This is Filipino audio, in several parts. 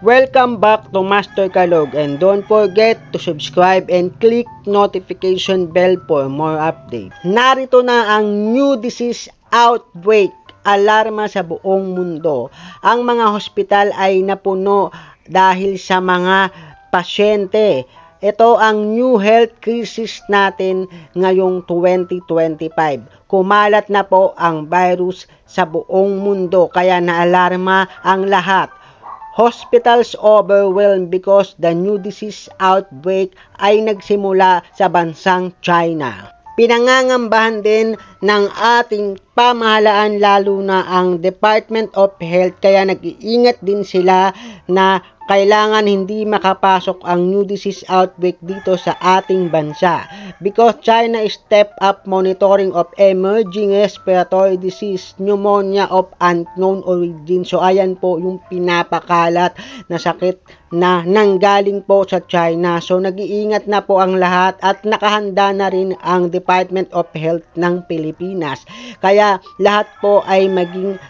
Welcome back to Master Kalog, and don't forget to subscribe and click notification bell for more updates. Narito na ang new disease outbreak, alarma sa buong mundo. Ang mga hospital ay napuno dahil sa mga pasyente. Ito ang new health crisis natin ngayong 2025. Kumalat na po ang virus sa buong mundo kaya naalarma ang lahat. Hospitals overwhelmed because the new disease outbreak ay nagsimula sa bansang China. Pinangangambahan din ng ating pamahalaan lalo na ang Department of Health kaya nag-iingat din sila na kailangan hindi makapasok ang new disease outbreak dito sa ating bansa because China stepped up monitoring of emerging respiratory disease, pneumonia of unknown origin. So ayan po yung pinapakalat na sakit na nanggaling po sa China. So nag-iingat na po ang lahat at nakahanda na rin ang Department of Health ng Pilipinas. Kaya lahat po ay maging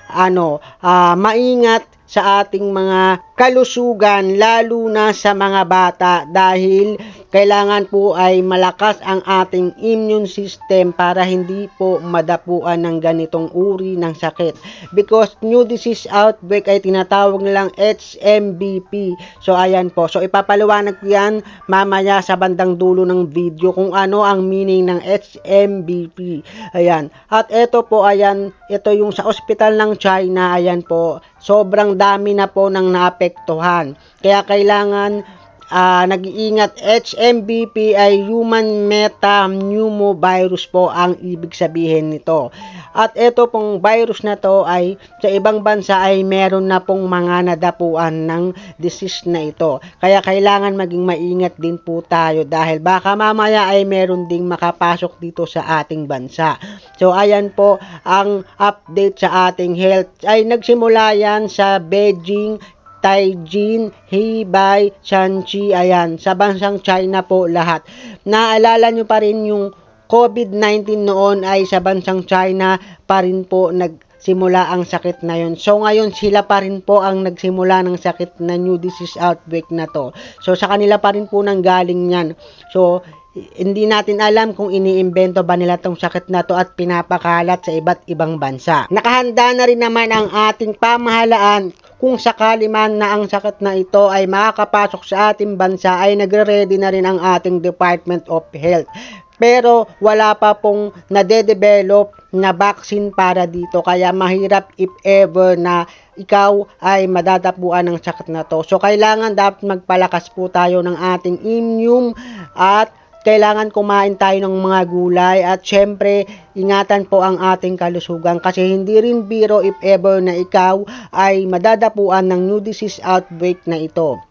maingat sa ating mga kalusugan lalo na sa mga bata dahil kailangan po ay malakas ang ating immune system para hindi po madapuan ng ganitong uri ng sakit because new disease outbreak ay tinatawag nilang HMBP. So ayan po, so ipapaliwanag yan mamaya sa bandang dulo ng video kung ano ang meaning ng HMBP. Ayan, at ito po, ayan, ito yung sa ospital ng China. Ayan po, sobrang dami na po ng naapektuhan. Kaya kailangan nag-iingat. HMBP ay human metapneumovirus po ang ibig sabihin nito. At ito pong virus na to ay sa ibang bansa ay meron na pong mga nadapuan ng disease na ito. Kaya kailangan maging maingat din po tayo dahil baka mamaya ay meron ding makapasok dito sa ating bansa. So ayan po ang update sa ating health. Ay nagsimula yan sa Beijing, Tianjin, Hebei, Shanxi, ayan, sa bansang China po lahat. Naalala nyo pa rin yung COVID-19 noon ay sa bansang China pa rin po nagsimula ang sakit na yon. So ngayon sila pa rin po ang nagsimula ng sakit na new disease outbreak na to. So sa kanila pa rin po nanggaling yan. So hindi natin alam kung iniimbento ba nila tong sakit na to at pinapakalat sa iba't ibang bansa. Nakahanda na rin naman ang ating pamahalaan kung sakali man na ang sakit na ito ay makakapasok sa ating bansa ay nagre-ready na rin ang ating Department of Health. Pero wala pa pong nade-develop na vaccine para dito kaya mahirap if ever na ikaw ay madadapuan ng sakit na to. So kailangan dapat magpalakas po tayo ng ating immune at kailangan kumain tayo ng mga gulay at syempre ingatan po ang ating kalusugan kasi hindi rin biro if ever na ikaw ay madadapuan ng new disease outbreak na ito.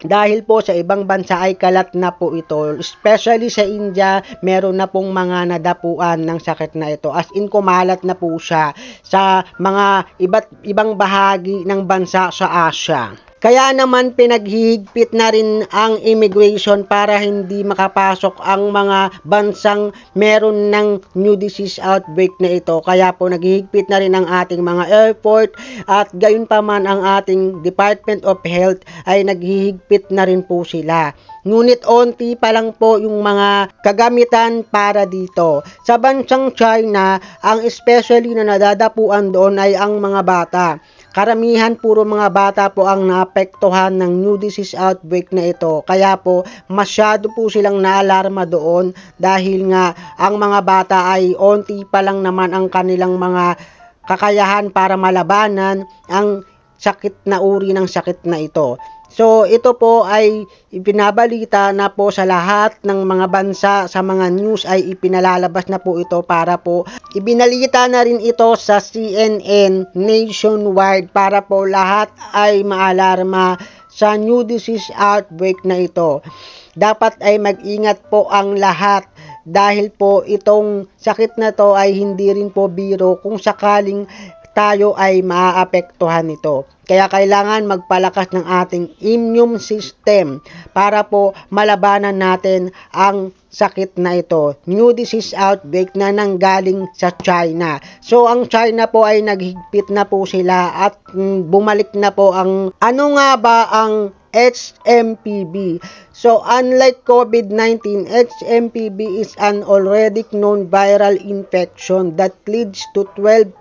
Dahil po sa ibang bansa ay kalat na po ito, especially sa India, meron na pong mga nadapuan ng sakit na ito. As in kumalat na po siya sa mga ibang bahagi ng bansa sa Asia. Kaya naman pinaghihigpit na rin ang immigration para hindi makapasok ang mga bansang meron ng new disease outbreak na ito. Kaya po naghihigpit na rin ang ating mga airport at gayon pa man ang ating Department of Health ay naghihigpit na rin po sila. Ngunit onti pa lang po yung mga kagamitan para dito. Sa bansang China, ang especially na nadadapuan doon ay ang mga bata. Karamihan puro mga bata po ang naapektuhan ng new disease outbreak na ito. Kaya po masyado po silang naalarma doon dahil nga ang mga bata ay onti pa lang naman ang kanilang mga kakayahan para malabanan ang sakit na uri ng sakit na ito. So ito po ay ipinabalita na po sa lahat ng mga bansa, sa mga news ay ipinalalabas na po ito para po ibinalita na rin ito sa CNN nationwide para po lahat ay maalarma sa new disease outbreak na ito. Dapat ay mag-ingat po ang lahat dahil po itong sakit na to ay hindi rin po biro kung sakaling tayo ay maaapektuhan nito. Kaya kailangan magpalakas ng ating immune system para po malabanan natin ang sakit na ito. New disease outbreak na nanggaling sa China. So ang China po ay naghigpit na po sila at bumalik na po ang ano nga ba ang HMPV. So, unlike COVID-19, HMPV is an already known viral infection that leads to 12%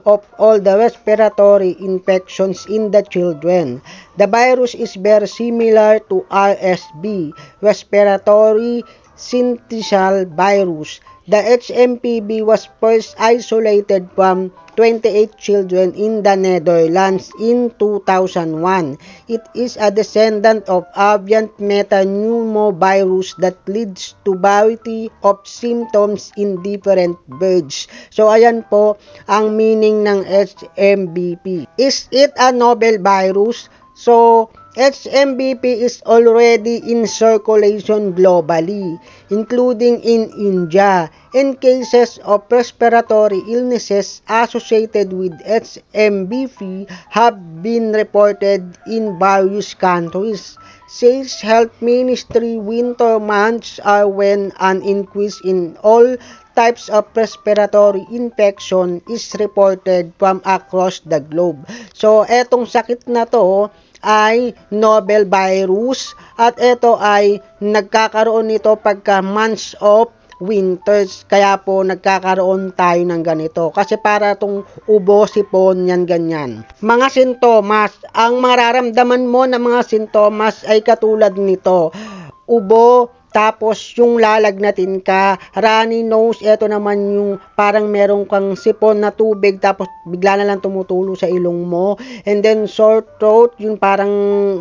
of all the respiratory infections in the children. The virus is very similar to RSV, respiratory syncytial virus. The HMPV was first isolated from 28 children in the Netherlands in 2001. It is a descendant of avian metapneumovirus that leads to variety of symptoms in different birds. So, ayan po ang meaning ng HMPV. Is it a novel virus? So, HMPV is already in circulation globally, including in India, and cases of respiratory illnesses associated with HMPV have been reported in various countries. Says Health Ministry, winter months are when an increase in all types of respiratory infection is reported from across the globe. So, etong sakit na to ay novel virus at ito ay nagkakaroon nito pagka months of winters. Kaya po nagkakaroon tayo ng ganito. Kasi para itong ubo, sipon, yan ganyan. Mga sintomas. Ang mararamdaman mo na mga sintomas ay katulad nito. Ubo, tapos yung lalagnatin ka, runny nose, eto naman yung parang meron kang sipon na tubig, tapos bigla na lang tumutulo sa ilong mo, and then sore throat, yung parang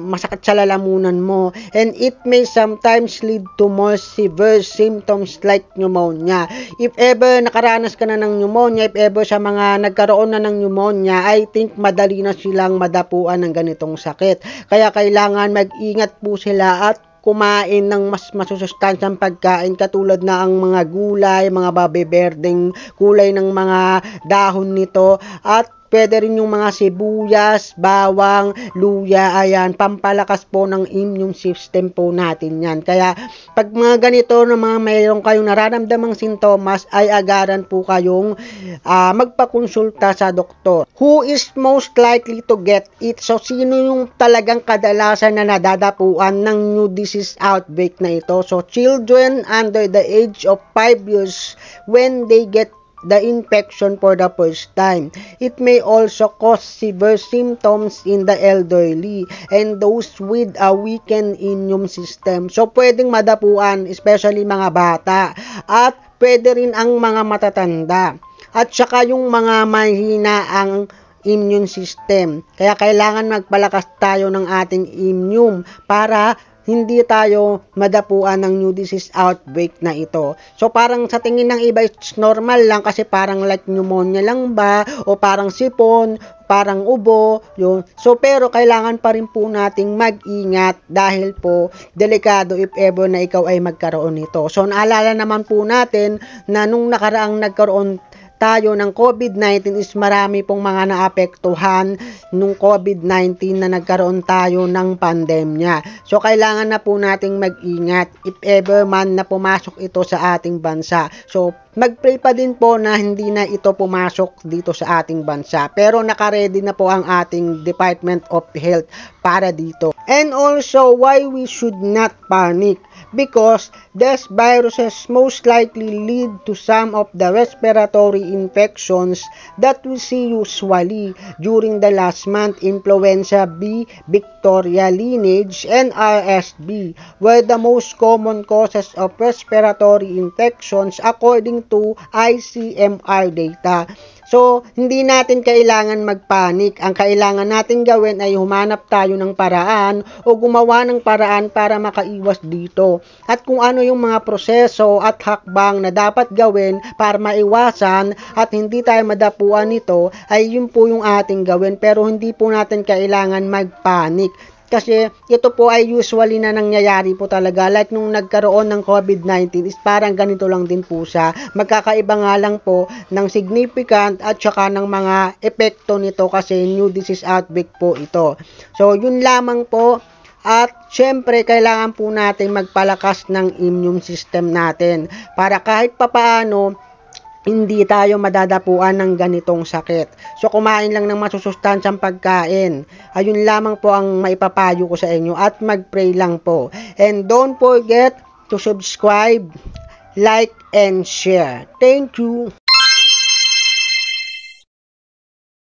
masakit sa lalamunan mo, and it may sometimes lead to more severe symptoms like pneumonia. If ever nakaranas ka na ng pneumonia, if ever sa mga nagkaroon na ng pneumonia, I think madali na silang madapuan ng ganitong sakit. Kaya kailangan mag-ingat po sila at kumain ng mas masusustansyang pagkain katulad na ang mga gulay, mga babeberdeng kulay ng mga dahon nito, at pwede rin yung mga sibuyas, bawang, luya, ayan, pampalakas po ng immune system po natin yan. Kaya, pag mga ganito na mga mayroon kayong nararamdamang sintomas, ay agaran po kayong magpakonsulta sa doktor. Who is most likely to get it? So, sino yung talagang kadalasan na nadadapuan ng new disease outbreak na ito? So, children under the age of 5 years when they get the infection for the first time. It may also cause severe symptoms in the elderly and those with a weakened immune system. So, pwedeng madapuan, especially mga bata, at pwede rin ang mga matatanda, at saka yung mga mahina ang immune system. Kaya kailangan magpalakas tayo ng ating immune para hindi tayo madapuan ng new disease outbreak na ito. So, parang sa tingin ng iba, it's normal lang kasi parang like pneumonia lang ba, o parang sipon, parang ubo, yun. So, pero kailangan pa rin po nating mag-ingat dahil po delikado if ever na ikaw ay magkaroon nito. So, naalala naman po natin na nung nakaraang nagkaroon tayo ng COVID-19 is marami pong mga naapektuhan nung COVID-19 na nagkaroon tayo ng pandemya. So, kailangan na po nating mag-ingat if ever man na pumasok ito sa ating bansa. So, mag-pray pa din po na hindi na ito pumasok dito sa ating bansa. Pero naka-ready na po ang ating Department of Health para dito. And also, why we should not panic? Because these viruses most likely lead to some of the respiratory infections that we see usually during the last month: influenza B, Victoria lineage, and RSV were the most common causes of respiratory infections according to ICMR data. So, hindi natin kailangan magpanik. Ang kailangan natin gawin ay humanap tayo ng paraan o gumawa ng paraan para makaiwas dito. At kung ano yung mga proseso at hakbang na dapat gawin para maiwasan at hindi tayo madapuan nito, ay yun po yung ating gawin. Pero hindi po natin kailangan magpanik. Kasi ito po ay usually na nangyayari po talaga. Like nung nagkaroon ng COVID-19 is parang ganito lang din po siya. Magkakaiba nga lang po ng significant at saka ng mga epekto nito kasi new disease outbreak po ito. So yun lamang po. At syempre kailangan po natin magpalakas ng immune system natin para kahit papaano hindi tayo madadapuan ng ganitong sakit. So, kumain lang ng masusustansyang pagkain. Ayun lamang po ang maipapayo ko sa inyo at mag-pray lang po. And don't forget to subscribe, like, and share. Thank you!